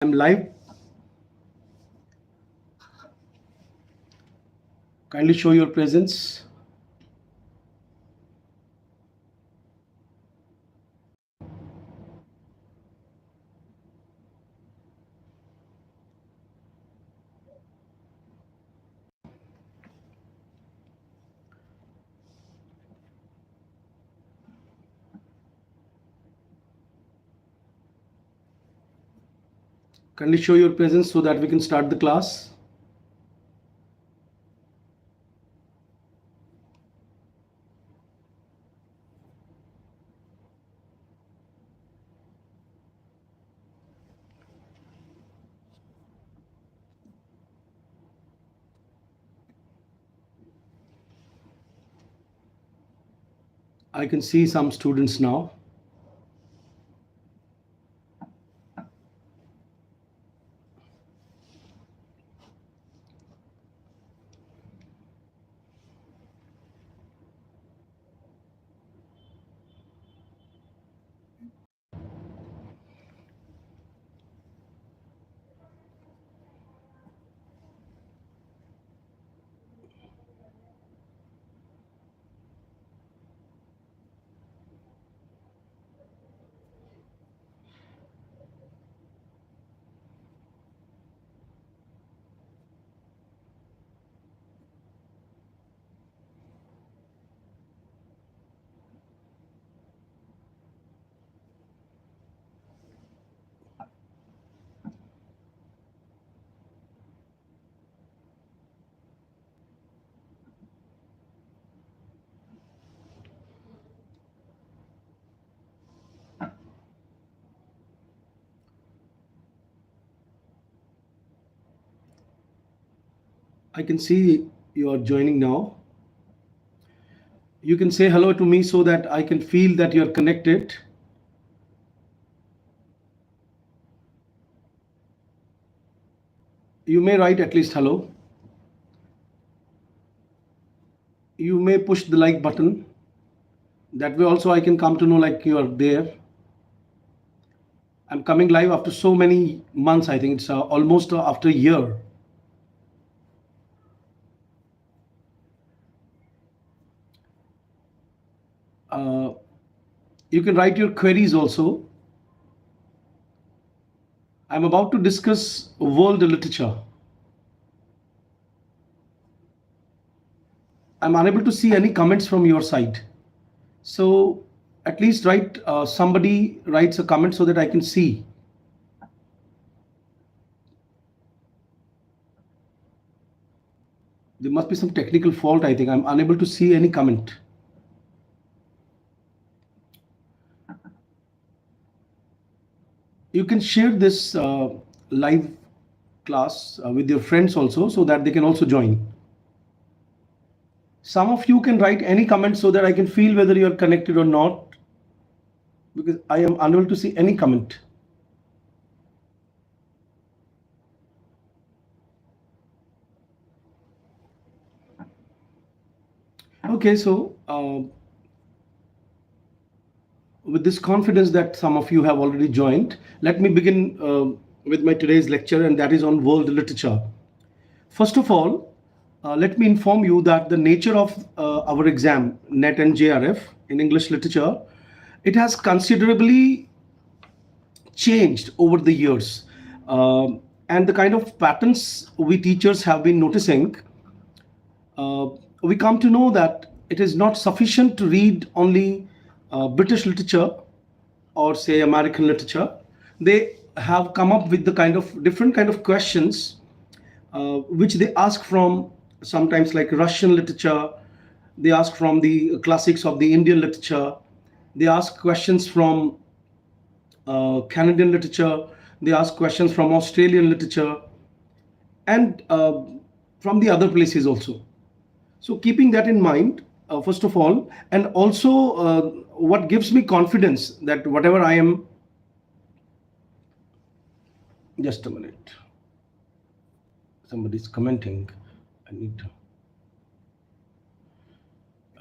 I'm live. Kindly show your presence. Kindly show your presence so that we can start the class. I can see some students now. I can see you are joining now. You can say hello to me so that I can feel that you're connected. You may write at least hello. You may push the like button. That way also I can come to know like you are there. I'm coming live after so many months. I think it's almost after a year. Uh, you can write your queries also. I'm about to discuss world literature. I'm unable to see any comments from your side. So at least write, somebody writes a comment so that I can see. There must be some technical fault, I think. I'm unable to see any comment. You can share this live class with your friends also so that they can also join. Some of you can write any comment so that I can feel whether you are connected or not, because I am unable to see any comment. Okay, so with this confidence that some of you have already joined, let me begin with my today's lecture, and that is on world literature. First of all, let me inform you that the nature of our exam, NET and JRF in English literature, it has considerably changed over the years. And the kind of patterns we teachers have been noticing, we come to know that it is not sufficient to read only British literature or say American literature. They have come up with the kind of different kind of questions which they ask from sometimes like Russian literature. They ask from the classics of the Indian literature. They ask questions from Canadian literature. They ask questions from Australian literature and from the other places also. So keeping that in mind, first of all, and also what gives me confidence that whatever I am, just a minute, somebody's commenting. I need to,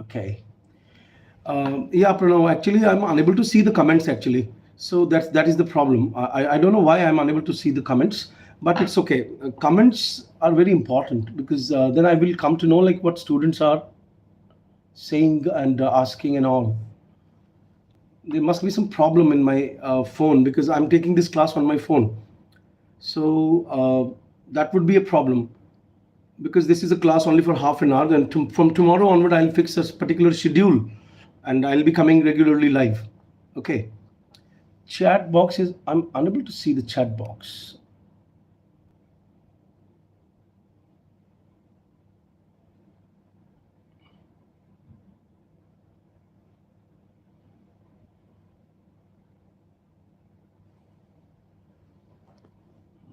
okay. Yeah, Pranav, actually I'm unable to see the comments actually. So that is the problem. I don't know why I'm unable to see the comments, but it's okay. Comments are very important because then I will come to know like what students are saying and asking and all. There must be some problem in my phone because I'm taking this class on my phone. So that would be a problem because this is a class only for half an hour. And from tomorrow onward, I'll fix a particular schedule and I'll be coming regularly live. Okay. Chat box is, I'm unable to see the chat box.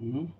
Mhm.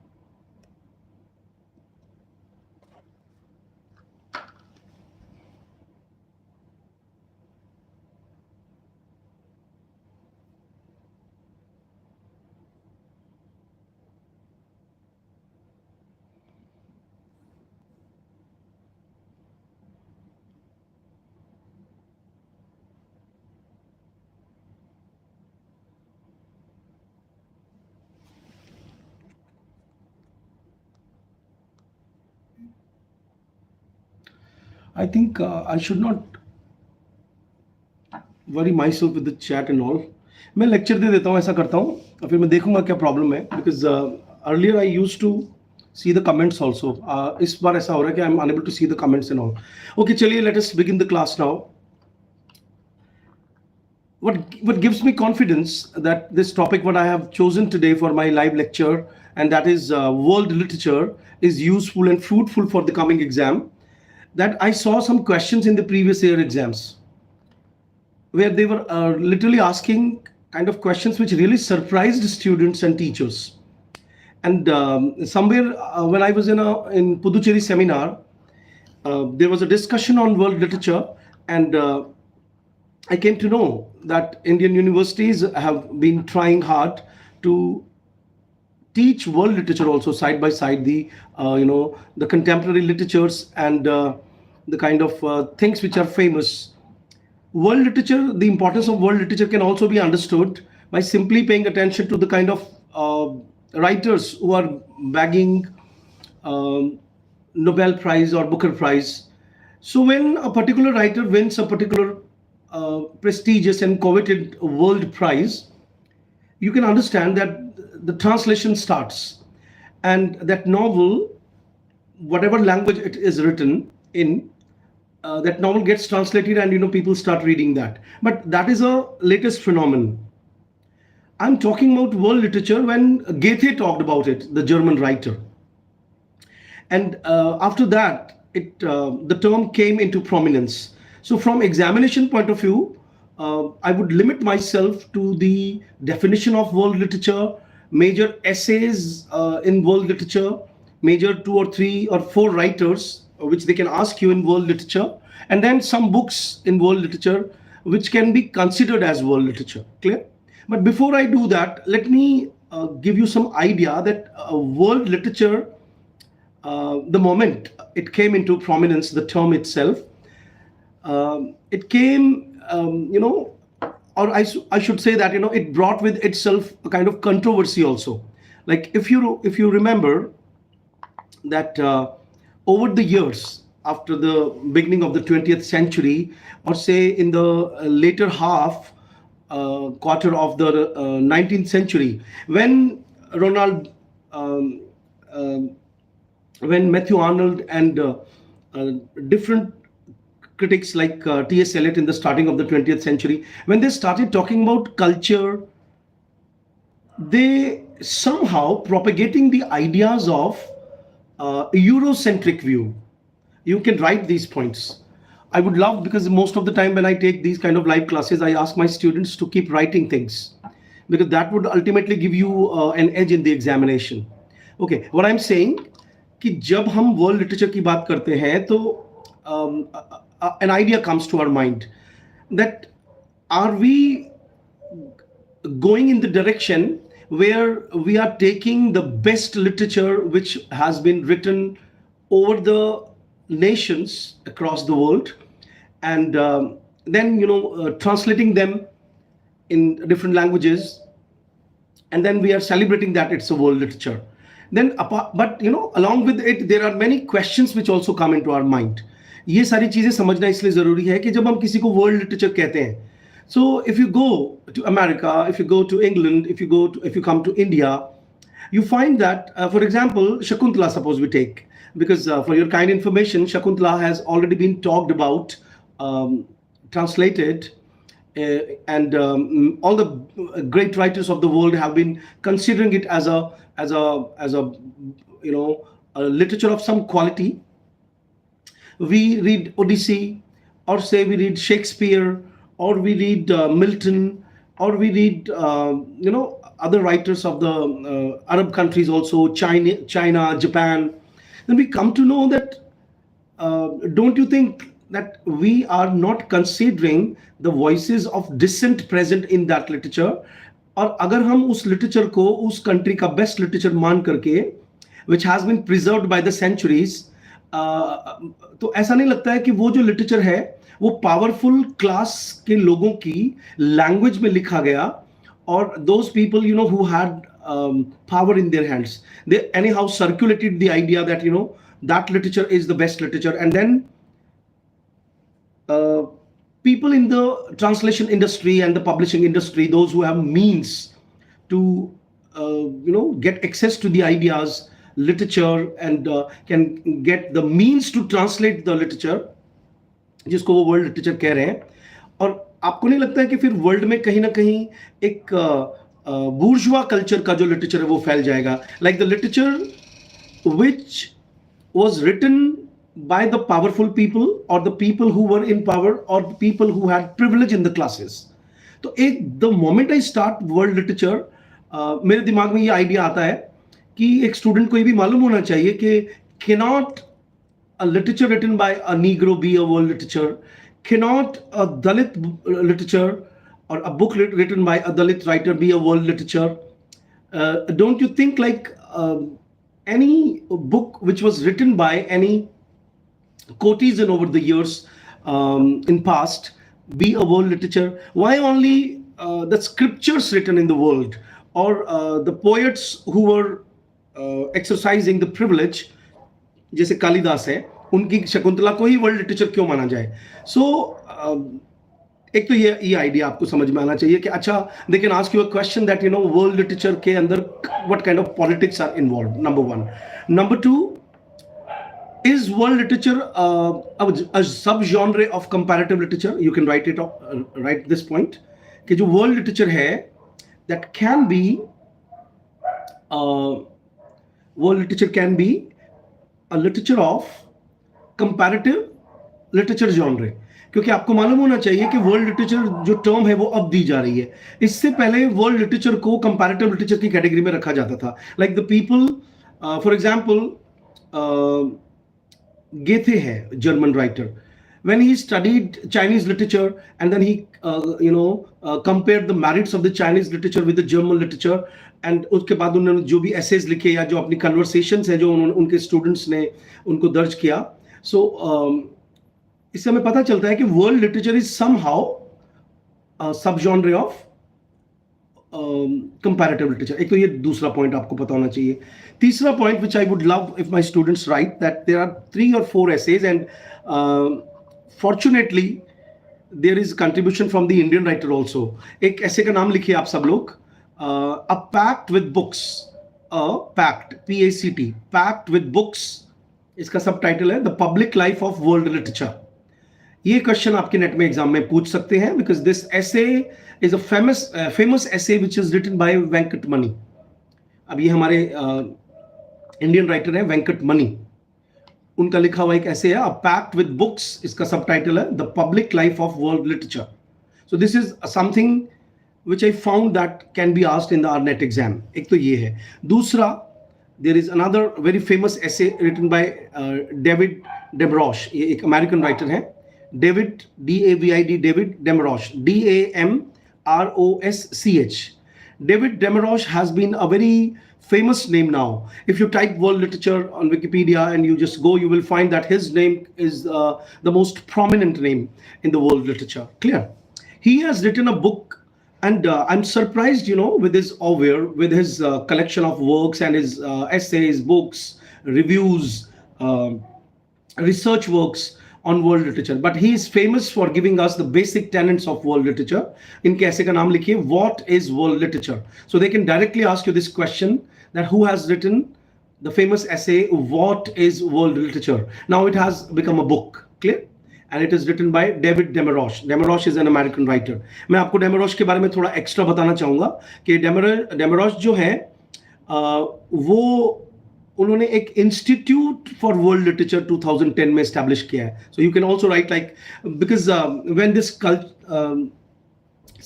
I think I should not worry myself with the chat and all. मैं lecture दे देता हूँ, ऐसा करता हूँ और फिर मैं देखूंगा क्या प्रॉब्लम है because earlier I use to see the comments also. इस बार ऐसा हो रहा है कि I am unable to see the comments and all. Okay, चलिए let us begin the class now. What gives me confidence that this topic what I have chosen today for my live lecture, and that is world literature, is useful and fruitful for the coming exam, that I saw some questions in the previous year exams where they were literally asking kind of questions which really surprised students and teachers. And somewhere when I was in Puducherry seminar, there was a discussion on world literature, and I came to know that Indian universities have been trying hard to teach world literature also side by side, the contemporary literatures and the kind of things which are famous. World literature, the importance of world literature can also be understood by simply paying attention to the kind of writers who are bagging Nobel Prize or Booker Prize. So when a particular writer wins a particular prestigious and coveted world prize, you can understand that the translation starts, and that novel, whatever language it is written in, that novel gets translated, and people start reading that. But that is a latest phenomenon. I'm talking about world literature when Goethe talked about it, the German writer. And after that, the term came into prominence. So from examination point of view, I would limit myself to the definition of world literature, major essays in world literature, major 2 or 3 or 4 writers which they can ask you in world literature, and then some books in world literature which can be considered as world literature. Clear? But before I do that, let me give you some idea that world literature, the moment it came into prominence, the term itself, it came, or I should say that, it brought with itself a kind of controversy also. Like if you remember that over the years, after the beginning of the 20th century, or say in the later half quarter of the 19th century, when Ronald, when Matthew Arnold and different critics like T.S. Eliot in the starting of the 20th century, when they started talking about culture, they somehow propagating the ideas of Eurocentric view. You can write these points. I would love, because most of the time when I take these kind of live classes, I ask my students to keep writing things, because that would ultimately give you an edge in the examination. Okay, what I'm saying, कि जब हम world literature की बात करते हैं, तो an idea comes to our mind that are we going in the direction where we are taking the best literature which has been written over the nations across the world, and then translating them in different languages and then we are celebrating that it's a world literature. Then but along with it there are many questions which also come into our mind. ये सारी चीजें समझना इसलिए जरूरी है कि जब हम किसी को वर्ल्ड लिटरेचर कहते हैं, so if you go to America, if you go to England, if you come to India, you find that for example Shakuntala, suppose we take, because for your kind information, Shakuntala has already been talked about, translated, and all the great writers of the world have been considering it as a a literature of some quality. We read Odyssey, or say we read Shakespeare, or we read Milton, or we read other writers of the Arab countries also, China, Japan. Then we come to know that don't you think that we are not considering the voices of dissent present in that literature? और अगर हम उस literature को उस country का best literature मान करके, which has been preserved by the centuries, तो ऐसा नहीं लगता है कि वो जो लिटरेचर है वो पावरफुल क्लास के लोगों की लैंग्वेज में लिखा गया, और those people who had power in their hands, they anyhow circulated the idea that that literature is the best literature, and then people in the translation industry and the publishing industry, those who have means to get access to the ideas, literature, and can get the means to translate the literature, जिसको वो world literature कह रहे हैं. और आपको नहीं लगता है कि फिर वर्ल्ड में कहीं ना कहीं एक बूर्जुआ कल्चर का जो लिटरेचर है वो फैल जाएगा, like the literature which was written by the powerful people, or the people who were in power, or the people who had privilege in the classes. तो एक the moment I start world literature, मेरे दिमाग में ये idea आता है कि एक स्टूडेंट को ये भी मालूम होना चाहिए कि cannot a literature written by a Negro be a world literature, cannot a Dalit literature or a book written by a Dalit writer be a world literature. Don't you think like any book which was written by any courtesan over the years in past be a world literature? Why only the scriptures written in the world, or the poets who were exercising the privilege, जैसे कालिदास है, उनकी शकुंतला को ही world literature क्यों माना जाए? सो एक तो ये आइडिया आपको समझ में आना चाहिए कि अच्छा, they can ask you a question that world literature के अंदर what kind of politics are involve, number one. Number two, is world literature a sub-genre of comparative literature? You can write this point कि जो world literature है, that can be world literature can be a literature of comparative literature genre. क्योंकि आपको मालूम होना चाहिए कि world literature जो टर्म है वो अब दी जा रही है. इससे पहले वर्ल्ड लिटरेचर को कंपैरेटिव लिटरेचर की कैटेगरी में रखा जाता था. Like the people, for example Goethe है, German writer. When he studied Chinese literature and then he compared the merits of the Chinese literature with the German literature, and उसके बाद उन्होंने जो भी essays लिखे या जो अपनी conversations है जो उनके students ने उनको दर्ज किया, so इससे हमें पता चलता है कि world literature is somehow a subgenre of comparative literature. एक तो ये दूसरा पॉइंट आपको पता होना चाहिए. तीसरा point which I would love if my students write, that there are 3 or 4 essays, and fortunately there is contribution from the Indian writer also. एक ऐसे का नाम लिखिए आप सब लोग, A Pact with Books, a Pact, PACT, Pact with Books. इसका सब टाइटल है The Public Life of World Literature. ये क्वेश्चन आपके नेट में एग्जाम में पूछ सकते हैं, because this essay is a famous essay which is written by Venkat मणि. अब ये हमारे इंडियन राइटर हैं वेंकट मणि, उनका लिखा हुआ एक ऐसे है, अ पैक्ट विद बुक्स. इसका सब टाइटल है the public life of world literature. So this is something which I found that can be asked in the RNET exam. एक तो ये है. दूसरा, there is another very famous essay written by David Damrosch. ये एक American writer है, David David Damrosch, Damrosch. David Damrosch has been a very famous name now. If you type world literature on Wikipedia and you just go, you will find that his name is the most prominent name in the world literature. Clear? He has written a book, And I'm surprised, with his aware, with his collection of works and his essays, books, reviews, um research works on world literature. But he is famous for giving us the basic tenets of world literature. इनके ऐसे का नाम लिखिए, what is world literature? So they can directly ask you this question, that who has written the famous essay, what is world literature? Now it has become a book, clear? And it is written by David Demerosh. Demerosh is an American writer. मैं आपको डेमेरोश के बारे में थोड़ा extra बताना चाहूंगा कि डेमेरोश जो है वो उन्होंने एक इंस्टीट्यूट फॉर वर्ल्ड लिटरेचर 2010 में एस्टैब्लिश किया है. सो you can also right like, because when this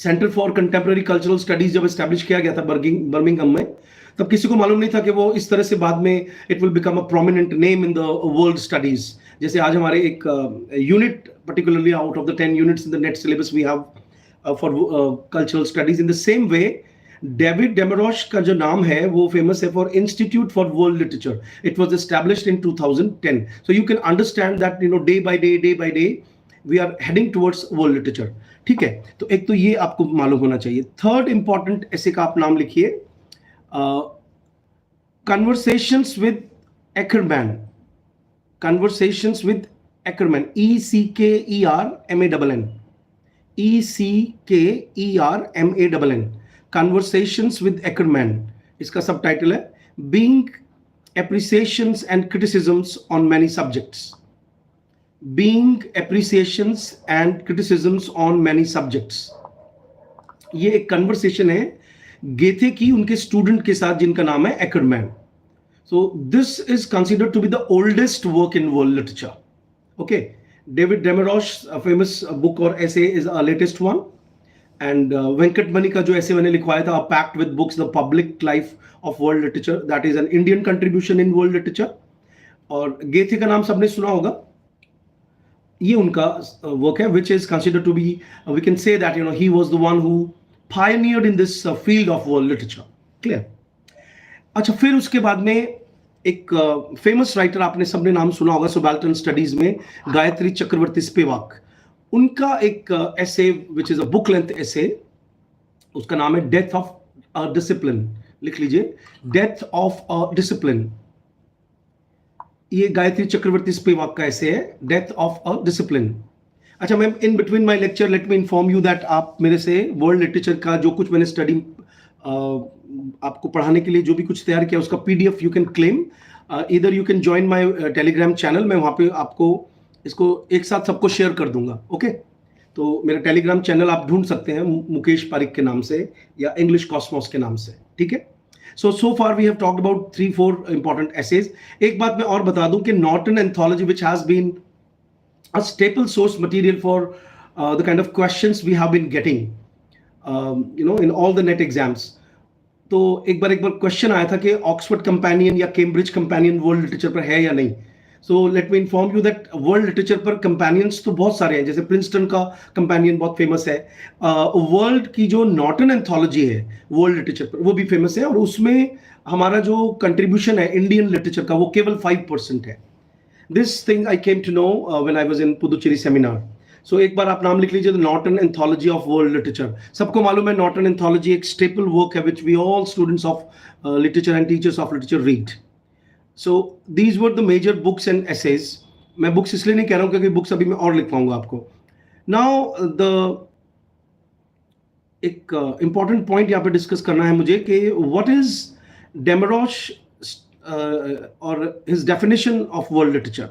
centre for contemporary cultural studies जब एस्टैब्लिश किया गया था बर्मिंघम में, तब किसी को मालूम नहीं था कि वो इस तरह से बाद में it will become a prominent name in the world studies. जैसे आज हमारे एक unit particularly out of the 10 units in the NET syllabus we have for cultural studies. In the same way David Damrosch का जो नाम है वो famous है for institute for world literature. It was established in 2010. So you can understand that day by day we are heading towards world literature. ठीक है, तो एक तो ये आपको मालूम होना चाहिए. थर्ड इंपॉर्टेंट ऐसे का आप नाम लिखिए, conversations with एक्करमैन. Conversations with एक्करमैन, ECKERMANN, ECKERMANN, Conversations with Ackerman. इसका सब टाइटल है Being Appreciations and Criticisms on Many Subjects. Being Appreciations and Criticisms on Many Subjects. ये एक कन्वर्सेशन है गेथे की उनके स्टूडेंट के साथ जिनका नाम है एक्करमैन. So this is considered to be the oldest work in world literature. Okay, David Demerosh's famous book or essay is a latest one. And Venkat Mani का जो ऐसे मैंने लिखवाया था, packed with books the public life of world literature, that is an Indian contribution in world literature. और Goethe का नाम सबने सुना होगा. ये उनका वर्क है which is considered to be, we can say that he was the one who pioneered in this field of world literature. Clear? अच्छा, फिर उसके बाद में एक फेमस राइटर आपने सबने नाम सुना होगा सबाल्टर्न स्टडीज में, गायत्री चक्रवर्ती स्पिवाक. उनका एक ऐसे which is a book length ऐसे, उसका नाम है डेथ ऑफ अ डिसिप्लिन. लिख लीजिए, डेथ ऑफ अ डिसिप्लिन. ये गायत्री चक्रवर्ती स्पिवाक का ऐसे है, डेथ ऑफ अ डिसिप्लिन. अच्छा ma'am, in between my lecture late me inform you that आप मेरे से वर्ल्ड लिटरेचर का जो कुछ मैंने स्टडी आपको पढ़ाने के लिए जो भी कुछ तैयार किया उसका PDF यू कैन क्लेम. इधर you can join my Telegram channel. मैं वहाँ पे आपको इसको एक साथ सबको शेयर कर दूंगा. ओके, तो मेरा टेलीग्राम चैनल आप ढूंढ सकते हैं मुकेश पारिक के नाम से या इंग्लिश कॉस्मोस के नाम से. ठीक है, so far we have talked about 3-4 important essays. एक बात मैं और बता दूं कि Norton anthology which has been a staple source material for the kind of questions we have been getting in all the NET exams. तो एक बार क्वेश्चन आया था कि ऑक्सफोर्ड कंपेनियन या कैम्ब्रिज कंपेनियन वर्ल्ड लिटरेचर पर है या नहीं. So let me inform you that world literature पर कंपेनियंस तो बहुत सारे हैं. जैसे प्रिंसटन का कंपेनियन बहुत फेमस है. वर्ल्ड की जो नॉर्टन एंथोलॉजी है वर्ल्ड लिटरेचर पर, वो भी फेमस है. और उसमें हमारा जो कंट्रीब्यूशन है इंडियन लिटरेचर का, वो केवल 5% है. This thing I came to know when I was in Puducherry seminar. सो एक बार आप नाम लिख लीजिए, Norton anthology of world literature. सबको मालूम है नॉर्टन एंथोलॉजी एक स्टेपल वर्क है which we all students of literature and teachers of literature read. So these were the major books and essays. मैं बुक्स इसलिए नहीं कह रहा हूँ क्योंकि बुक्स अभी मैं और लिख पाऊंगा आपको. Now the एक important point यहाँ पे डिस्कस करना है मुझे कि what is Demerosh or his definition of world literature.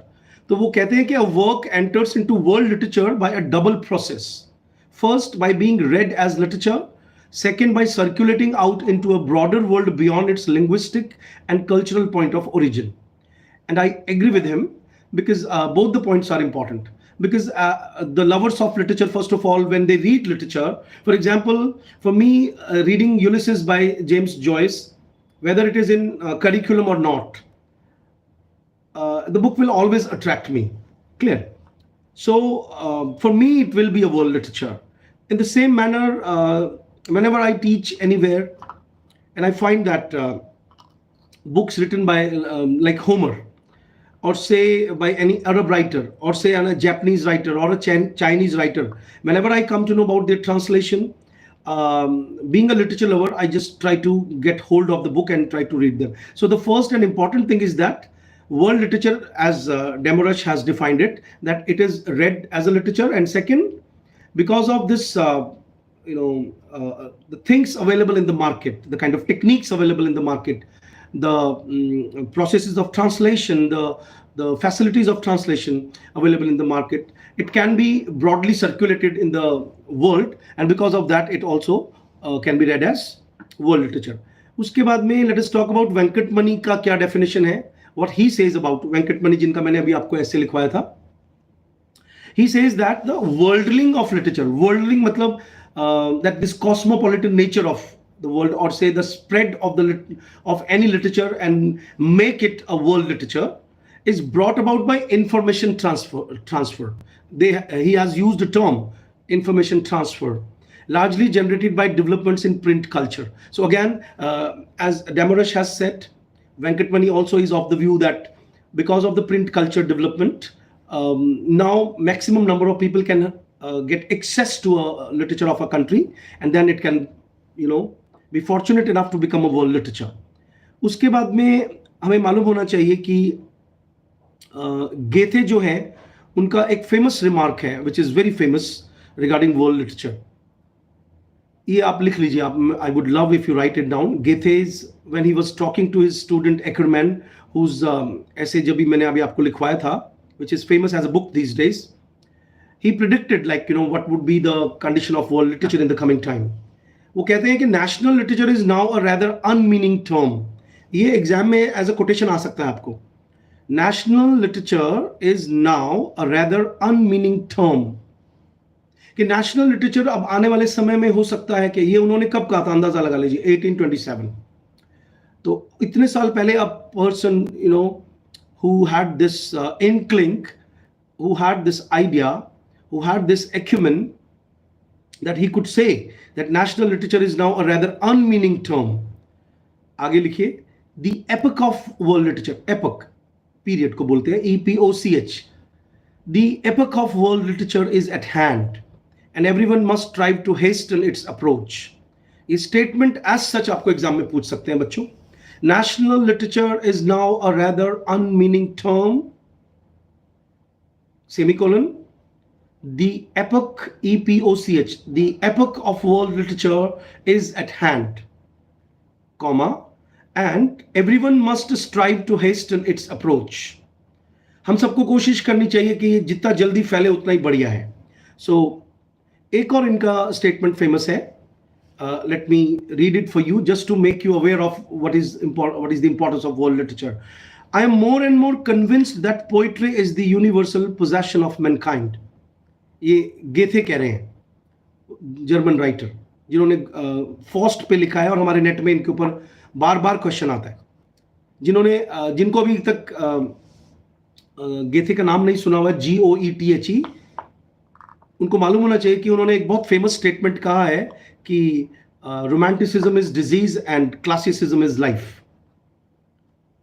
तो वो कहते हैं कि a work enters into world literature by a double process. First, by being read as literature. Second, by circulating out into a broader world beyond its linguistic and cultural point of origin. And I agree with him because both the points are important. Because the lovers of literature, first of all, when they read literature, for example, for me, reading Ulysses by James Joyce, whether it is in curriculum or not, the book will always attract me. Clear? So, for me, it will be a world literature. In the same manner, whenever I teach anywhere and I find that books written by like Homer, or say by any Arab writer, or say a Japanese writer or a Chinese writer, whenever I come to know about their translation, being a literature lover, I just try to get hold of the book and try to read them. So the first and important thing is that world literature, as Demarest has defined it, that it is read as a literature. And second, because of this, the things available in the market, the kind of techniques available in the market, the processes of translation, the facilities of translation available in the market, it can be broadly circulated in the world, and because of that it also can be read as world literature. उसके बाद में let us talk about वेंकटमणि का क्या definition है, what he says about वेंकटमणि, जिनका मैंने अभी आपको ऐसे लिखवाया था. He says that the worldling of literature, worldling matlab that this cosmopolitan nature of the world, or say the spread of any literature and make it a world literature, is brought about by information transfer. He has used the term information transfer, largely generated by developments in print culture. So again, as Demarest has said, Venkatmani also is of the view that because of the print culture development, now maximum number of people can get access to a literature of a country, and then it can, be fortunate enough to become a world literature. उसके बाद में हमें मालूम होना चाहिए कि गेथे जो है उनका एक फेमस रिमार्क है which is very famous regarding world literature. ये आप लिख लीजिए, आप, I would love if you write it down. Goethe's when he was talking to his student Eckermann, whose ऐसे जब भी मैंने अभी आपको लिखवाया था, which is famous as a book these days, he predicted what would be the condition of world literature in the coming time. वो कहते हैं कि national literature is now a rather unmeaning term. ये एग्जाम में as a quotation आ सकता है आपको. National literature is now a rather unmeaning term. कि national literature अब आने वाले समय में हो सकता है कि, ये उन्होंने कब कहा था, अंदाजा लगा लीजिए, 1827. तो इतने साल पहले a person who had this inkling, who had this idea, who had this acumen, that he could say that national literature is now a rather unmeaning term. आगे लिखिए, the epoch of world literature, epoch, period को बोलते हैं, EPOCH. The epoch of world literature is at hand, and everyone must strive to hasten its approach. ये statement as such आपको exam में पूछ सकते हैं बच्चों. National literature is now a rather unmeaning term, semicolon. The epoch, EPOCH, the epoch of world literature is at hand, comma, and everyone must strive to hasten its approach. हम सबको कोशिश करनी चाहिए कि ये जितना जल्दी फैले उतना ही बढ़िया है. So, एक और इनका statement famous है. Let me read it for you just to make you aware of what is the importance of world literature. I am more and more convinced that poetry is the universal possession of mankind. ये गेथे कह रहे हैं, German writer, जिन्होंने fast पे लिखा है और हमारे नेट में इनके ऊपर बार बार क्वेश्चन आता है. जिनको अभी तक गेथे का नाम नहीं सुना हुआ, GOETHE, उनको मालूम होना चाहिए कि उन्होंने एक बहुत फेमस स्टेटमेंट कहा है कि romanticism is disease and classicism is life.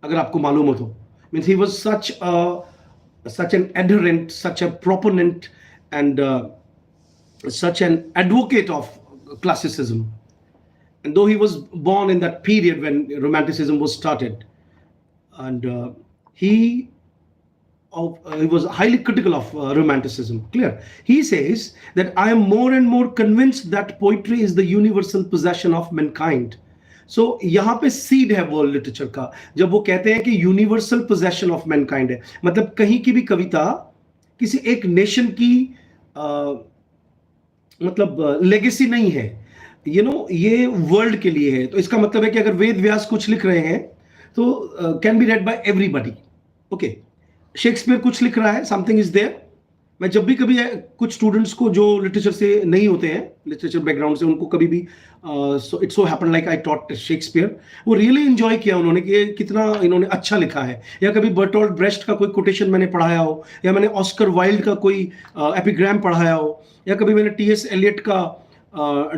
अगर आपको मालूम हो तो, means he was such an adherent, such a proponent, and such an advocate of classicism. And though he was born in that period when romanticism was started, and he was highly critical of romanticism. Clear? He says that I am more and more convinced that poetry is the universal possession of mankind. So यहाँ पे seed है world literature का, जब वो कहते हैं कि universal possession of Mankind है. मतलब कहीं की भी कविता किसी एक नेशन की मतलब लेगेसी नहीं है, ये वर्ल्ड के लिए है. तो इसका मतलब है कि अगर वेद व्यास कुछ लिख रहे हैं तो can be read by everybody. Okay, Shakespeare कुछ लिख रहा है, समथिंग इज देयर. मैं जब भी कभी कुछ स्टूडेंट्स को जो लिटरेचर से नहीं होते हैं, लिटरेचर बैकग्राउंड से, उनको कभी भी it's so happen like I taught Shakespeare, वो रियली एंजॉय किया उन्होंने कि कितना इन्होंने अच्छा लिखा है. या कभी बर्टोल्ट ब्रेस्ट का कोई कोटेशन मैंने पढ़ाया हो, या मैंने ऑस्कर वाइल्ड का कोई एपिग्राम पढ़ाया हो, या कभी मैंने T.S. एलियट का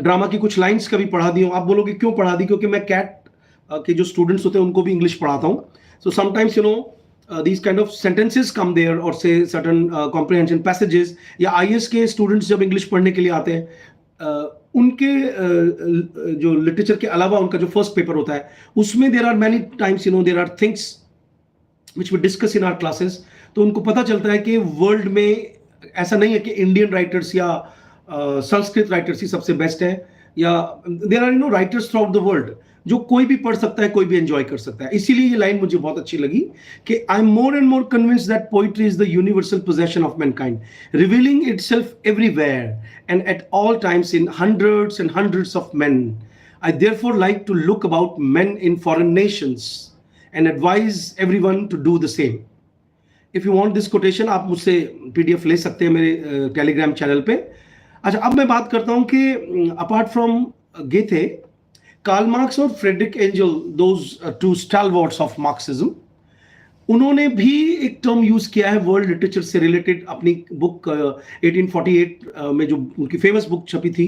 ड्रामा की कुछ लाइन्स कभी पढ़ा दी हो. आप बोलोगे क्यों पढ़ा दी? क्योंकि मैं कैट के जो स्टूडेंट्स होते हैं उनको भी इंग्लिश पढ़ाता हूँ. So sometimes these kind of sentences come there, or say certain comprehension passages. या IAS के students जब English पढ़ने के लिए आते हैं उनके जो लिटरेचर के अलावा उनका जो फर्स्ट पेपर होता है उसमें there are many times there are things which we discuss in our classes. तो उनको पता चलता है कि वर्ल्ड में ऐसा नहीं है कि इंडियन राइटर्स या संस्कृत राइटर्स ही सबसे बेस्ट है, या there are writers throughout the world जो कोई भी पढ़ सकता है, कोई भी एंजॉय कर सकता है। इसीलिए ये लाइन मुझे बहुत अच्छी लगी कि I am more and more convinced that poetry is the universal possession of Mankind, revealing itself everywhere and at all times in hundreds and hundreds of men. I therefore like to look about men in foreign nations and advise everyone to do the same. If you want this quotation, आप मुझसे PDF ले सकते हैं मेरे Telegram channel पे। अच्छा, अब मैं बात करता हूँ कि apart from Goethe, Karl Marx और Friedrich Engels, those two stalwarts of Marxism, उन्होंने भी एक टर्म यूज किया है वर्ल्ड लिटरेचर से रिलेटेड अपनी बुक 1848 में जो उनकी फेमस बुक छपी थी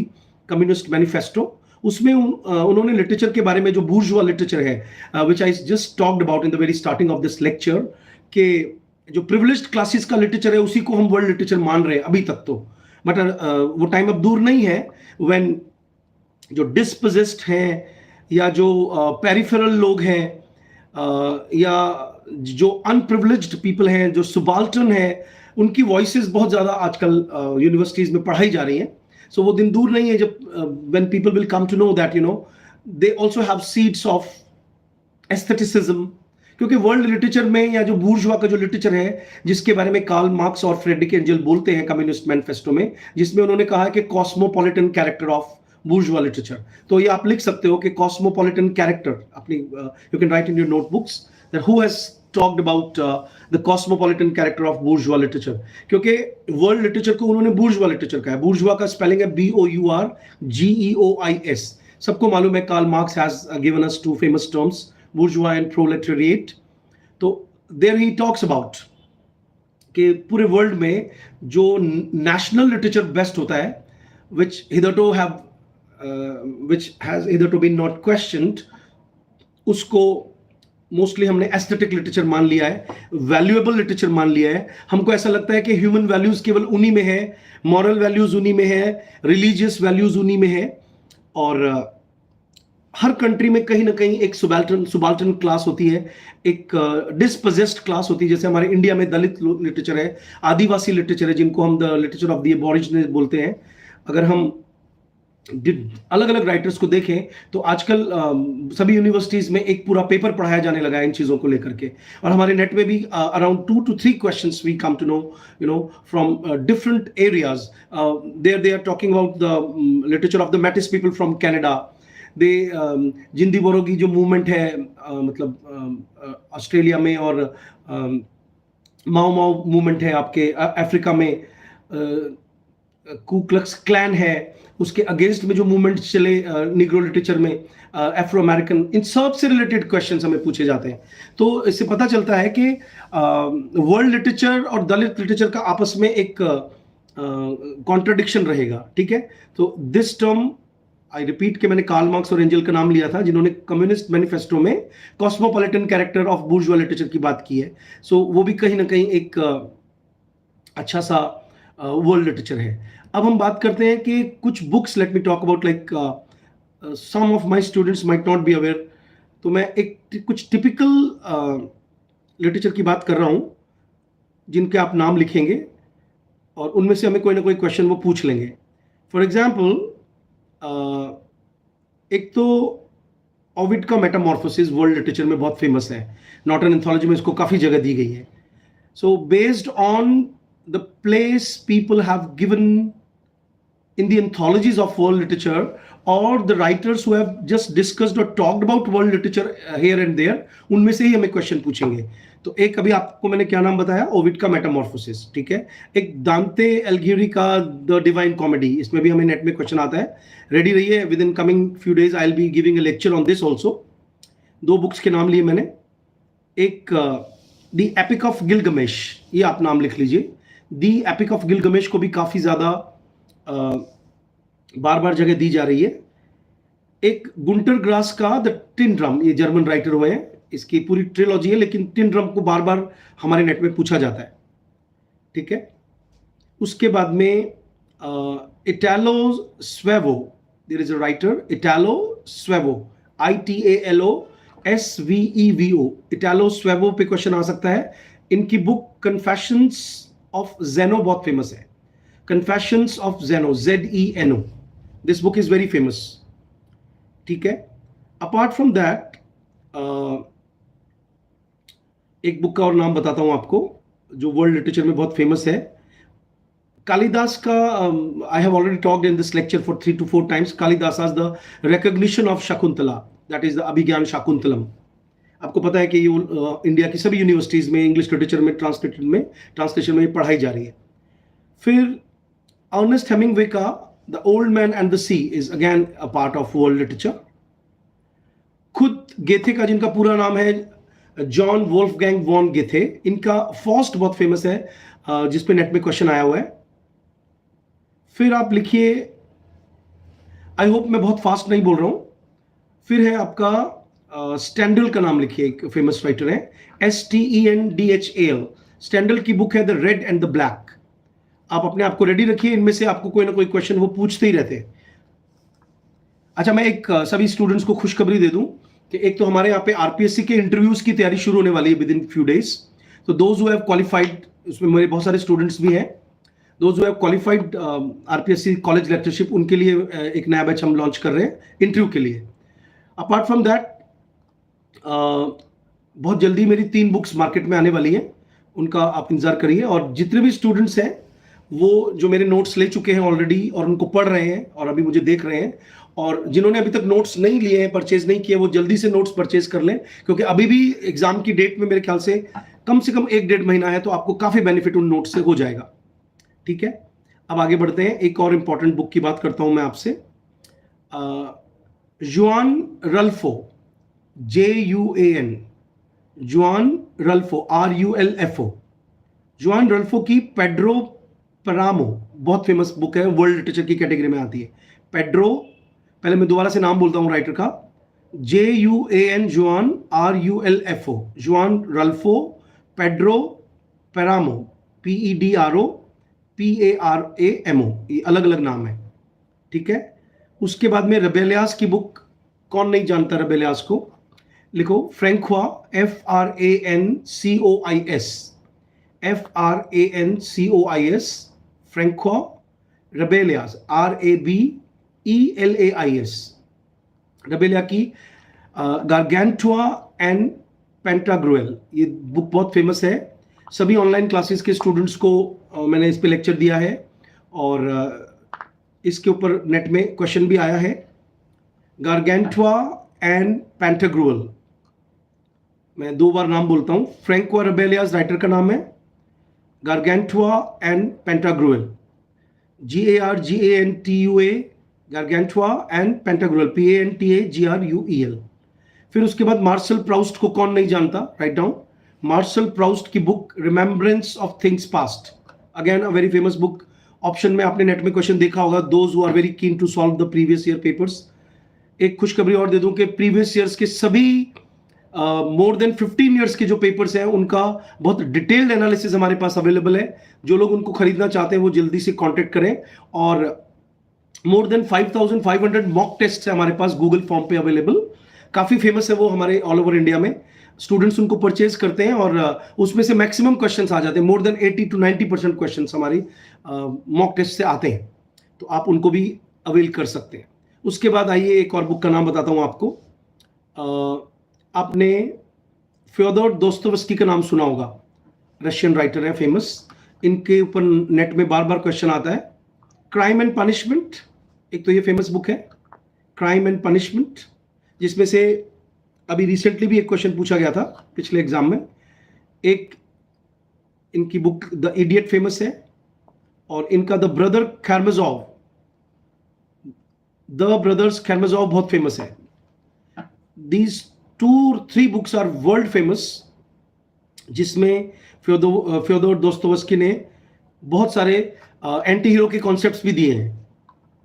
कम्युनिस्ट मैनिफेस्टो, उसमें उन्होंने लिटरेचर के बारे में जो बूर्जुआ लिटरेचर है which I just talked about in the very starting of this lecture, के जो प्रिविलेज्ड क्लासेस का लिटरेचर है उसी को हम वर्ल्ड लिटरेचर मान रहे हैं अभी तक तो, बट वो टाइम अब दूर नहीं है व्हेन जो डिस्पोजेस्ड हैं या जो पेरिफेरल लोग हैं या जो अनप्रिविलेज्ड पीपल हैं, जो सुबाल्टर्न हैं, उनकी वॉइसेस बहुत ज़्यादा आजकल यूनिवर्सिटीज़ में पढ़ाई जा रही हैं। सो वो दिन दूर नहीं है जब when people will come to know that they also have seeds of aestheticism, क्योंकि वर्ल्ड लिटरेचर में या जो बूर्जुआ का जो लिटरेचर है जिसके बारे में कार्ल मार्क्स और फ्रेडरिक एंजल बोलते हैं कम्युनिस्ट मैनिफेस्टो में, जिसमें उन्होंने कहा है कि कॉस्मोपॉलिटन कैरेक्टर ऑफ बूर्जुआ लिटरेचर, तो ये आप लिख सकते हो कि कॉस्मोपॉलिटन कैरेक्टर अपनी you can right in your notebooks that who has talked about the cosmopolitan character of bourgeois literature, क्योंकि वर्ल्ड लिटरेचर को उन्होंने बूर्जुआ लिटरेचर कहा है। बूर्जुआ का स्पेलिंग है BOURGEOIS। सबको मालूम है Karl Marx has given us two famous terms, bourgeois and proletariat. तो देयर ही टॉक्स अबाउट कि पूरे वर्ल्ड में जो नेशनल लिटरेचर बेस्ट होता है which has hitherto been not questioned, उसको मोस्टली हमने एस्थेटिक लिटरेचर मान लिया है, वैल्यूएबल लिटरेचर मान लिया है। हमको ऐसा लगता है कि ह्यूमन वैल्यूज केवल उन्हीं में है, मॉरल वैल्यूज उन्हीं में है, रिलीजियस वैल्यूज उन्हीं में है, और हर कंट्री में कहीं ना कहीं एक सुबाल्टर्न क्लास होती है, एक डिस्पोजेस्ड क्लास होती है। जैसे हमारे इंडिया में दलित लिटरेचर है, आदिवासी लिटरेचर है, जिनको हम द लिटरेचर ऑफ द एबॉरिजिनल बोलते हैं। अगर हम अलग अलग राइटर्स को देखें तो आजकल सभी यूनिवर्सिटीज में एक पूरा पेपर पढ़ाया जाने लगा है इन चीजों को लेकर के, और हमारे नेट में भी around 2 to 3 questions we come to know from different areas. There they are talking about the literature of the Metis people from Canada. They जिंदी बोरो की जो मूवमेंट है मतलब ऑस्ट्रेलिया में, और माओ माओ मूवमेंट है आपके अफ्रीका में, कू क्लक्स क्लैन है, उसके अगेंस्ट में जो मूवमेंट चले निग्रो लिटरेचर में, अफ्रो अमेरिकन, इन सब से रिलेटेड क्वेश्चंस हमें पूछे जाते हैं। तो इससे पता चलता है कि वर्ल्ड लिटरेचर और दलित लिटरेचर का आपस में एक कॉन्ट्रडिक्शन रहेगा, ठीक है। तो दिस टर्म आई रिपीट कि मैंने कार्ल मार्क्स और एंजल का नाम लिया था, जिन्होंने कम्युनिस्ट मैनिफेस्टो में कॉस्मोपॉलिटन कैरेक्टर ऑफ बूर्जुआ लिटरेचर की बात की है। सो वो भी कहीं ना कहीं एक अच्छा सा वर्ल्ड लिटरेचर है। अब हम बात करते हैं कि कुछ books, let me talk about like some of my students might not be aware. तो मैं कुछ टिपिकल लिटरेचर की बात कर रहा हूं जिनके आप नाम लिखेंगे और उनमें से हमें कोई ना कोई क्वेश्चन वो पूछ लेंगे। फॉर एग्जाम्पल एक तो ओविड का मेटामॉर्फोसिस वर्ल्ड लिटरेचर में बहुत फेमस है, नॉर्टन एंथोलॉजी में इसको काफी जगह दी गई है। So based on the place people have given in the anthologies of world literature, or the writers who have just discussed or talked about world literature here and there, उनमें से ही हमें question पूछेंगे। तो एक अभी आपको मैंने क्या नाम बताया, ओविड का मेटामॉर्फोसिस, ठीक है। एक दांते एलिघिरी का द डिवाइन कॉमेडी, इसमें भी हमें नेट में क्वेश्चन आता है। रेडी रहिए, with in coming few days I will be giving a lecture on this also. 2 books के नाम लिए मैंने, एक द एपिक ऑफ गिलगमेश, ये आप नाम लिख लीजिए। दी एपिक ऑफ गिलगमेश को भी काफी ज्यादा बार बार जगह दी जा रही है। एक गुंटर ग्रास का द टिन ड्रम, ये जर्मन राइटर हुए हैं, इसकी पूरी ट्रिलॉजी है, लेकिन टिन ड्रम को बार बार हमारे नेट में पूछा जाता है, ठीक है। उसके बाद में Italo Svevo, there is a writer, Italo Svevo, ITALO SVEVO, Italo Svevo पे क्वेश्चन आ सकता है. इनकी बुक कन्फेशंस ऑफ जेनो बहुत फेमस है. कन्फेशंस ऑफ जेनो, ZENO. This book is very famous. ठीक है. अपार्ट फ्रॉम दैट एक बुक का और नाम बताता हूं आपको जो वर्ल्ड लिटरेचर में बहुत फेमस है. कालिदास का, I have already talked in this lecture for 3 to 4 times. Kalidas आज the recognition of Shakuntala, that is the Abhijnana Shakuntalam. आपको पता है कि ये इंडिया की सभी यूनिवर्सिटीज में इंग्लिश लिटरेचर में ट्रांसलेशन में पढ़ाई जा रही है. फिर अर्नेस्ट हेमिंगवे का the old man and the sea is again a part of world literature. खुद गेथे का, जिनका पूरा नाम है जॉन वोल्फगैंग वॉन गेथे, इनका फॉस्ट बहुत फेमस है, जिसपे नेट में क्वेश्चन आया हुआ है. फिर आप लिखिए, आई होप मैं बहुत फास्ट नहीं बोल रहा हूं. फिर है आपका स्टैंडल का नाम लिखिए, एक फेमस राइटर है, STENDHAL. स्टैंडल की बुक है the red and the black. आप अपने आप को रेडी रखिए, इनमें से आपको कोई ना कोई क्वेश्चन वो पूछते ही रहते हैं. अच्छा, मैं एक सभी स्टूडेंट्स को खुशखबरी दे दूं कि एक तो हमारे यहाँ पे RPSC के इंटरव्यूज की तैयारी शुरू होने वाली है विद इन फ्यू डेज. तो दोज हु हैव क्वालिफाइड, उसमें मेरे बहुत सारे स्टूडेंट्स भी हैं, those who have qualified RPSC college lectureship, उनके लिए एक नया बैच हम लॉन्च कर रहे हैं इंटरव्यू के लिए. अपार्ट फ्रॉम दैट बहुत जल्दी मेरी 3 बुक्स मार्केट में आने वाली हैं, उनका आप इंतजार करिए. और जितने भी स्टूडेंट्स हैं वो जो मेरे नोट्स ले चुके हैं ऑलरेडी और उनको पढ़ रहे हैं और अभी मुझे देख रहे हैं, और जिन्होंने अभी तक नोट्स नहीं लिए हैं, परचेज नहीं किए, वो जल्दी से नोट्स परचेज कर लें, क्योंकि अभी भी एग्जाम की डेट में मेरे ख्याल से कम 1-1.5 महीना है, तो आपको काफी बेनिफिट उन नोट्स से हो जाएगा. ठीक है. अब आगे बढ़ते हैं. एक और इंपॉर्टेंट बुक की बात करता हूं मैं आपसे. जुआन रल्फो, JUAN, जुआन रल्फो, RULFO. जुआन रल्फो की पेड्रो परामो बहुत फेमस बुक है, वर्ल्ड लिटरेचर की कैटेगरी में आती है. पेड्रो, पहले मैं दोबारा से नाम बोलता हूं राइटर का, JUAN, जुआन, RULFO, जुआन रल्फो, पेड्रो पेरामो, PEDROPARAMO. ये अलग अलग नाम है. ठीक है. उसके बाद में रबेलियास की बुक, कौन नहीं जानता रबेलियास को, लिखो फ्रैंकोis, FRANCOIS, फ्रैंकोis, रबेलियास, RABELAIS. रबेलिया की गार्गेंटुआ एंड पेंटाग्रुएल, ये बुक बहुत फेमस है. सभी ऑनलाइन क्लासेस के स्टूडेंट्स को मैंने इस पे लेक्चर दिया है, और इसके ऊपर नेट में क्वेश्चन भी आया है. गार्गेंटुआ एंड पेंटाग्रुएल, मैं 2 बार नाम बोलता हूं. फ्रैंकोis रबेलियास राइटर का नाम है, गार्गेंटुआ एंड पेंटाग्रुएल, GARGANTUA, गार्गेंटुआ एंड पेंटाग्रुएल, PANTAGRUEL. फिर उसके बाद मार्शल प्राउस्ट को कौन नहीं जानता, राइट डाउन. मार्शल प्राउस्ट की book remembrance of things past, again a very famous book. Option में आपने नेट में क्वेश्चन देखा होगा, those who are very keen to solve the previous year papers. एक खुशखबरी और दे दूं कि प्रीवियस ईयर्स के सभी मोर देन 15 ईयर्स के जो पेपर्स हैं, उनका बहुत डिटेल्ड एनालिसिस हमारे पास अवेलेबल है. जो लोग उनको खरीदना चाहते हैं वो जल्दी से कांटेक्ट करें. और मोर देन 5500 मॉक टेस्ट है हमारे पास गूगल फॉर्म पे अवेलेबल. काफी फेमस है वो हमारे ऑल ओवर इंडिया में. स्टूडेंट्स उनको परचेज करते हैं और उसमें से मैक्सिमम क्वेश्चंस आ जाते हैं. मोर देन 80 to 90% क्वेश्चंस हमारी मॉक टेस्ट से आते हैं, तो आप उनको भी अवेल कर सकते हैं. उसके बाद आइए एक और बुक का नाम बताता हूं आपको. आपने फ्योदोर दोस्तोवस्की का नाम सुना होगा, रशियन राइटर है फेमस. इनके ऊपर नेट में बार बार क्वेश्चन आता है. क्राइम एंड पनिशमेंट, एक तो ये फेमस बुक है, क्राइम एंड पनिशमेंट, जिसमें से अभी रिसेंटली भी एक क्वेश्चन पूछा गया था पिछले एग्जाम में. एक इनकी बुक द इडियट फेमस है, और इनका द ब्रदर्स कैरमाजोव बहुत फेमस है. These 2-3 books are world famous, जिसमें फ्योदोर दोस्तोवस्की ने बहुत सारे एंटी हीरो के कॉन्सेप्ट्स भी दिए हैं.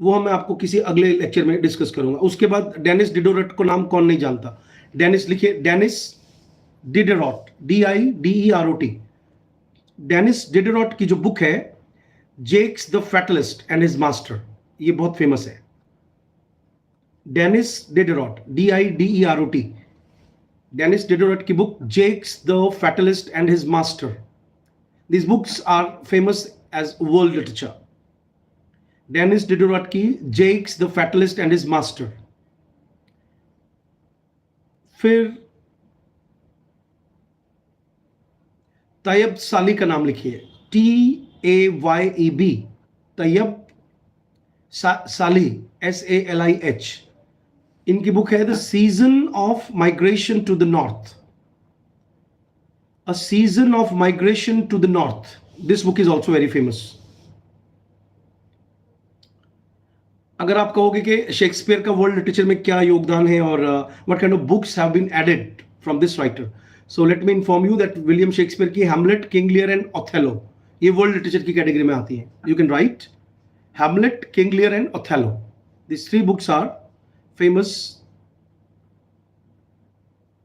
वो मैं आपको किसी अगले लेक्चर में डिस्कस करूंगा. उसके बाद डेनिस डिडोरट को नाम कौन नहीं जानता. डेनिस लिखिए, Denis Diderot, DIDEROT. Denis Diderot की जो बुक है Jacques the fatalist and his master, ये बहुत फेमस है। Denis Diderot, DIDEROT, Denis Diderot की book Jacques the fatalist and his master, these books are famous as world literature. Denis Diderot की Jacques the fatalist and his master. फिर Tayeb साली का नाम लिखिए, TAYEB, तैयब साली, SALIH। इनकी बुक है the season of migration to the north, a season of migration to the north. This book is also very famous. अगर आप कहोगे कि शेक्सपियर का वर्ल्ड लिटरेचर में क्या योगदान है और what kind of books have been added from this writer, so let me inform you that William Shakespeare की Hamlet, King Lear and Othello, ये वर्ल्ड लिटरेचर की कैटेगरी में आती है। You can write Hamlet, King Lear and Othello, this three books are famous.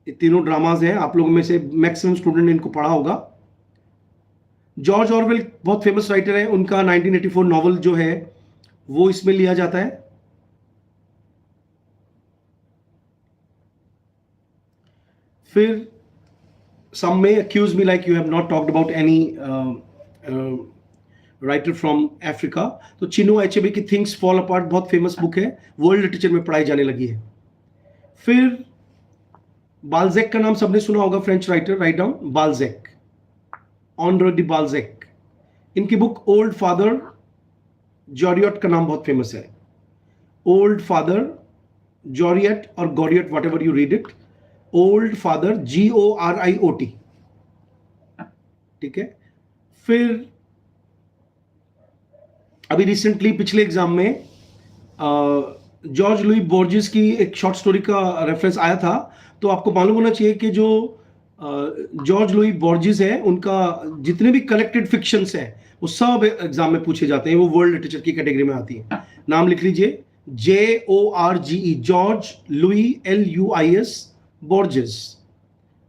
ये तीनों dramas हैं, आप लोगों में से मैक्सिमम स्टूडेंट ने इनको पढ़ा होगा। जॉर्ज ऑरवेल बहुत फेमस राइटर है, उनका 1984 नॉवल जो है वो इसमें लिया जाता है। फिर some may accuse me like you have not talked about any writer from Africa, तो चिनो एचेबे की थिंग्स फॉल अपार्ट बहुत फेमस बुक है, वर्ल्ड लिटरेचर में पढ़ाई जाने लगी है। फिर बाल्जेक का नाम सबने सुना होगा, French writer, write down Balzac, Honoré de Balzac. इनकी बुक ओल्ड फादर जॉरियट का नाम बहुत फेमस है, ओल्ड फादर जॉरियट और Goriot, whatever you read it, old father GORIOT, ठीक है। फिर अभी रिसेंटली पिछले एग्जाम में जॉर्ज लुई बोर्जिस की एक शॉर्ट स्टोरी का रेफरेंस आया था, तो आपको मालूम होना चाहिए कि जो जॉर्ज लुई बोर्जिस है, उनका जितने भी कलेक्टेड फिक्शंस हैं वो सब एग्जाम में पूछे जाते हैं, वो वर्ल्ड लिटरेचर की कैटेगरी में आती है। नाम लिख लीजिए, JORGE, George Louis LUIS Borges,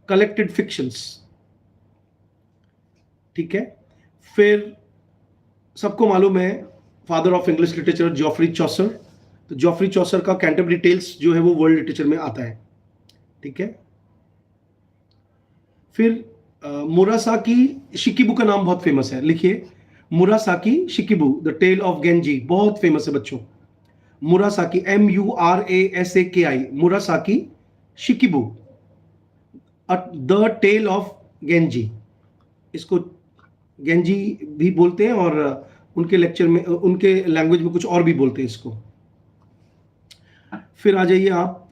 collected fictions, ठीक है। फिर सबको मालूम है father of English literature Geoffrey Chaucer, तो जॉफ्री चॉसर का कैंटरबरी टेल्स जो है वो वर्ल्ड लिटरेचर में आता है, ठीक है। फिर मुरासाकी शिकिबू का नाम बहुत फेमस है, लिखिए मुरासाकी शिकिबू, द टेल ऑफ गेंजी, बहुत फेमस है बच्चों। मुरासाकी, MURASAKI, मुरासाकी शिकिबू, द टेल ऑफ गेंजी, इसको गेंजी भी बोलते हैं और उनके लेक्चर में, उनके लैंग्वेज में कुछ और भी बोलते हैं इसको। फिर आ जाइए आप,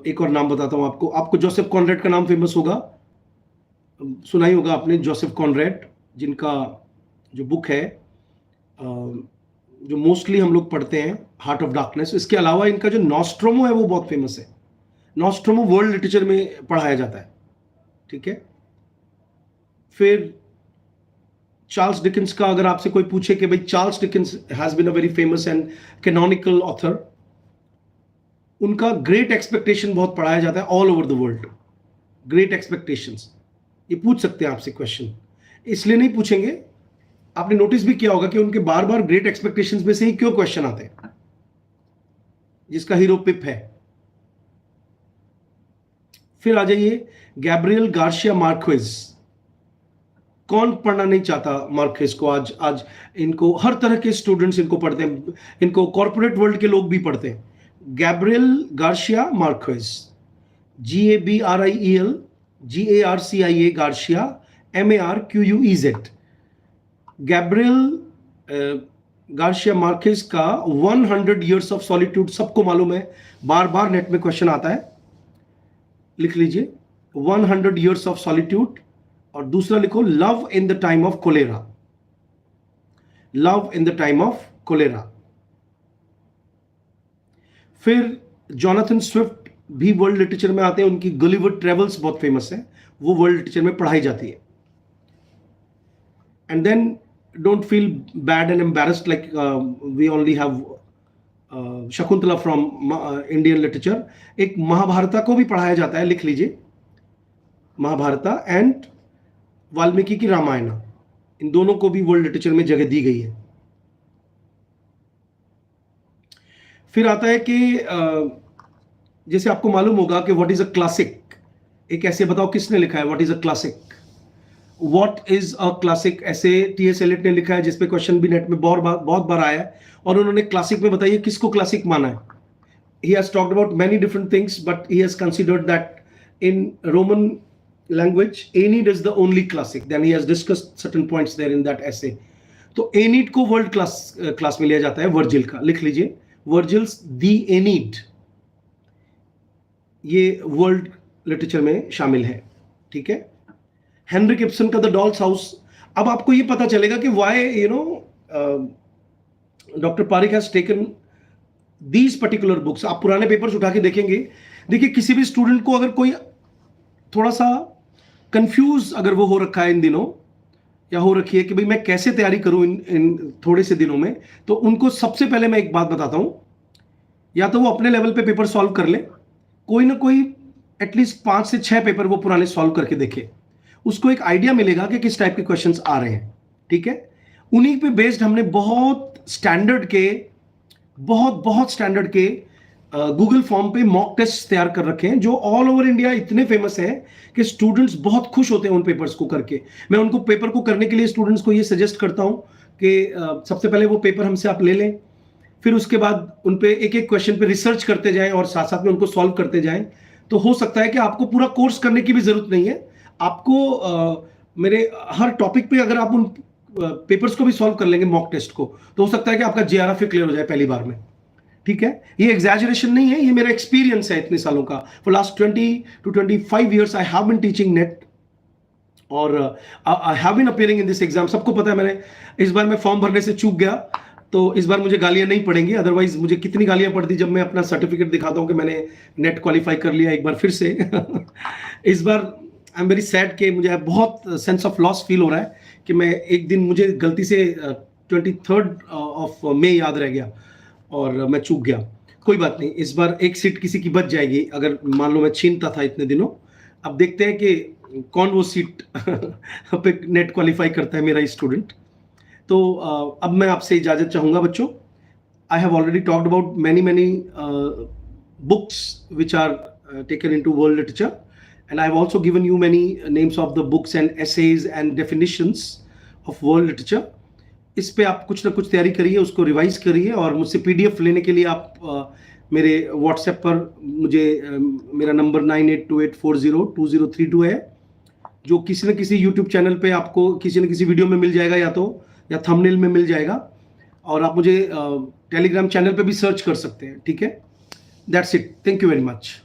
एक और नाम बताता हूं आपको जोसेफ कॉनरेड का नाम फेमस होगा, सुना ही होगा आपने, जोसेफ कॉनरेड, जिनका जो बुक है जो मोस्टली हम लोग पढ़ते हैं, हार्ट ऑफ डार्कनेस। इसके अलावा इनका जो नॉस्ट्रोमो है वो बहुत फेमस है, नॉस्ट्रोमो वर्ल्ड लिटरेचर में पढ़ाया जाता है, ठीक है। फिर चार्ल्स डिकिंस का अगर आपसे कोई पूछे कि भाई Charles Dickens has been a very famous and canonical author, उनका ग्रेट एक्सपेक्टेशन बहुत पढ़ाया जाता है all over the world, great expectations, ये पूछ सकते हैं आपसे क्वेश्चन, इसलिए नहीं पूछेंगे, आपने नोटिस भी किया होगा कि उनके बार बार ग्रेट एक्सपेक्टेशंस में से ही क्यों क्वेश्चन आते हैं, जिसका हीरो पिप है। फिर आ जाइए गैब्रियल गार्सिया मार्क्वेज, कौन पढ़ना नहीं चाहता मार्क्वेज को, आज इनको हर तरह के स्टूडेंट्स इनको पढ़ते हैं, इनको कॉर्पोरेट वर्ल्ड के लोग भी पढ़ते हैं। Gabriel Garcia Marquez, GABRIEL GARCIA, Garcia MARQUEZ। Gabriel Garcia Marquez का 100 Years of Solitude सबको मालूम है, बार बार नेट में क्वेश्चन आता है, लिख लीजिए 100 Years of Solitude, और दूसरा लिखो love in the time of cholera, love in the time of cholera. फिर जॉनथन स्विफ्ट भी वर्ल्ड लिटरेचर में आते हैं, उनकी गुलिवर ट्रेवल्स बहुत फेमस है, वो वर्ल्ड लिटरेचर में पढ़ाई जाती है। And then don't feel bad and embarrassed like we only have Shakuntala from Indian literature, एक महाभारता को भी पढ़ाया जाता है, लिख लीजिए महाभारता एंड वाल्मीकि की रामायण, इन दोनों को भी वर्ल्ड लिटरेचर में जगह दी गई है। फिर आता है कि जैसे आपको मालूम होगा कि व्हाट इज अ क्लासिक, एक ऐसे बताओ किसने लिखा है what is a classic. What is a classic ऐसे टीएस एलियट ने लिखा है, जिसपे क्वेश्चन भी नेट में बहुत बार आया है, और उन्होंने क्लासिक में बताइए किसको क्लासिक माना है। He has talked about many different things, but he has considered that in Roman language, Aeneid is the only classic. Then he has discussed certain points there in that essay. तो Aeneid को world class में लिया जाता है Virgil का। लिख लीजिए, Virgil's the Aeneid, ये वर्ल्ड लिटरेचर में शामिल है। ठीक है। हेनरिक इब्सन का द डॉल्स हाउस। अब आपको ये पता चलेगा कि why doctor Parikh has taken these particular books. आप पुराने पेपर्स उठा के देखेंगे, देखिए किसी भी स्टूडेंट को अगर कोई थोड़ा सा कंफ्यूज अगर वो हो रखा है इन दिनों, या हो रखी है कि भाई मैं कैसे तैयारी करूं इन थोड़े से दिनों में, तो उनको सबसे पहले मैं एक बात बताता हूं, या तो वो अपने लेवल पे पेपर सॉल्व कर ले, कोई ना कोई एटलीस्ट 5 से 6 पेपर वो पुराने सॉल्व करके देखे, उसको एक आइडिया मिलेगा कि किस टाइप के क्वेश्चंस आ रहे हैं। ठीक है। उन्हीं पे बेस्ड हमने बहुत स्टैंडर्ड के गूगल फॉर्म पे मॉक टेस्ट तैयार कर रखे हैं, जो ऑल ओवर इंडिया इतने फेमस है कि स्टूडेंट्स बहुत खुश होते हैं उन पेपर्स को करके। मैं उनको पेपर को करने के लिए स्टूडेंट्स को ये सजेस्ट करता हूं कि सबसे पहले वो पेपर हमसे आप ले लें, फिर उसके बाद उन पे एक एक क्वेश्चन पे रिसर्च करते जाएं और साथ साथ में उनको सॉल्व करते जाएं। तो हो सकता है कि आपको पूरा कोर्स करने की भी जरूरत नहीं है, आपको मेरे हर टॉपिक पे अगर आप उन पेपर्स को भी सॉल्व कर लेंगे मॉक टेस्ट को, तो हो सकता है कि आपका जेआरएफ क्लियर हो जाए पहली बार में। ठीक है। ये एग्जैजरेशन नहीं है, ये मेरा एक्सपीरियंस है इतने सालों का। For last 20 to 25 years I have been teaching NET, और I have been appearing in this exam. सबको पता है, मैंने इस बार मैं फॉर्म भरने से चूक गया, तो इस बार मुझे गालियां नहीं पड़ेंगी, अदरवाइज मुझे कितनी गालियां पड़ती जब मैं अपना सर्टिफिकेट दिखाता हूं कि मैंने नेट क्वालिफाई कर लिया एक बार फिर से। इस बार आई एम वेरी सैड कि मुझे बहुत सेंस ऑफ लॉस फील हो रहा है कि मैं एक दिन, मुझे गलती से 23rd of May याद रह गया और मैं चूक गया। कोई बात नहीं, इस बार एक सीट किसी की बच जाएगी, अगर मान लो मैं छीनता था इतने दिनों। अब देखते हैं कि कौन वो सीट पे नेट क्वालिफाई करता है, मेरा स्टूडेंट। तो अब मैं आपसे इजाजत चाहूंगा बच्चों। I have already talked about many books which are taken into world literature, and I have also given you many names of the books and essays and definitions of world literature. इस पे आप कुछ ना कुछ तैयारी करिए, उसको revise करिए, और मुझसे पीडीएफ लेने के लिए आप मेरे व्हाट्सएप पर मुझे मेरा नंबर 9828402032 है, जो किसी न किसी यूट्यूब चैनल पे आपको किसी न किसी वीडियो में मिल जाएगा, या थंबनेल में मिल जाएगा, और आप मुझे टेलीग्राम चैनल पे भी सर्च कर सकते हैं। ठीक है। That's it. Thank you very much.